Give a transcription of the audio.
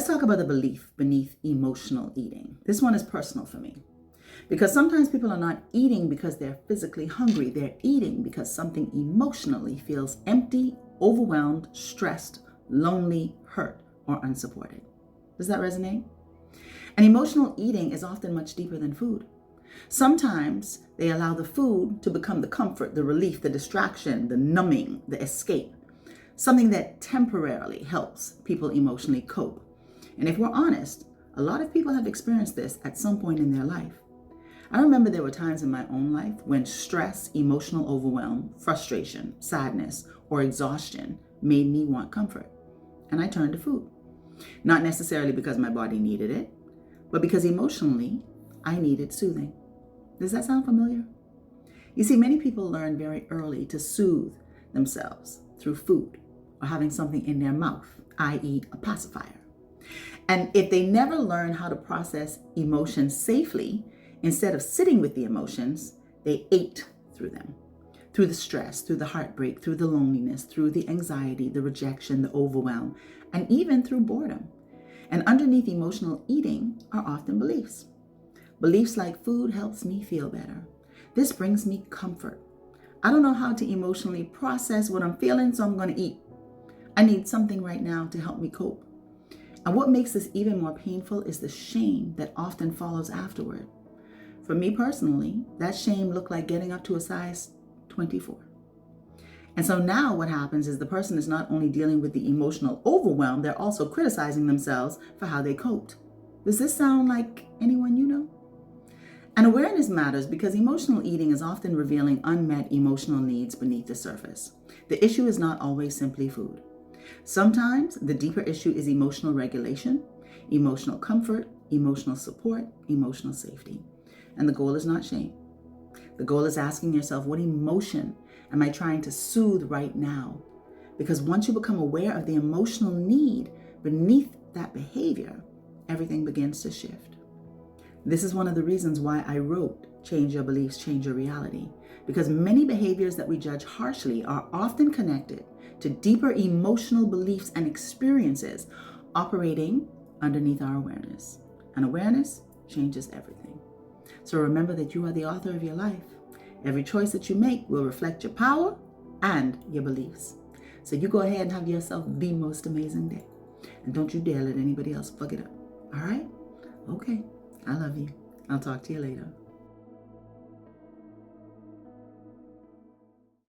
Let's talk about the belief beneath emotional eating. This one is personal for me because sometimes people are not eating because they're physically hungry. They're eating because something emotionally feels empty, overwhelmed, stressed, lonely, hurt, or unsupported. Does that resonate? And emotional eating is often much deeper than food. Sometimes they allow the food to become the comfort, the relief, the distraction, the numbing, the escape, something that temporarily helps people emotionally cope. And if we're honest, a lot of people have experienced this at some point in their life. I remember there were times in my own life when stress, emotional overwhelm, frustration, sadness, or exhaustion made me want comfort. And I turned to food. Not necessarily because my body needed it, but because emotionally, I needed soothing. Does that sound familiar? You see, many people learn very early to soothe themselves through food or having something in their mouth, i.e. a pacifier. And if they never learn how to process emotions safely, instead of sitting with the emotions, they ate through them, through the stress, through the heartbreak, through the loneliness, through the anxiety, the rejection, the overwhelm, and even through boredom. And underneath emotional eating are often beliefs. Beliefs like food helps me feel better. This brings me comfort. I don't know how to emotionally process what I'm feeling, so I'm going to eat. I need something right now to help me cope. And what makes this even more painful is the shame that often follows afterward. For me personally, that shame looked like getting up to a size 24. And so now what happens is the person is not only dealing with the emotional overwhelm, they're also criticizing themselves for how they coped. Does this sound like anyone you know? And awareness matters because emotional eating is often revealing unmet emotional needs beneath the surface. The issue is not always simply food. Sometimes the deeper issue is emotional regulation, emotional comfort, emotional support, emotional safety. And the goal is not shame. The goal is asking yourself, what emotion am I trying to soothe right now? Because once you become aware of the emotional need beneath that behavior, everything begins to shift. This is one of the reasons why I wrote Change Your Beliefs, Change Your Reality, because many behaviors that we judge harshly are often connected to deeper emotional beliefs and experiences operating underneath our awareness. And awareness changes everything. So remember that you are the author of your life. Every choice that you make will reflect your power and your beliefs. So you go ahead and have yourself the most amazing day. And don't you dare let anybody else fuck it up. All right? Okay. I love you. I'll talk to you later.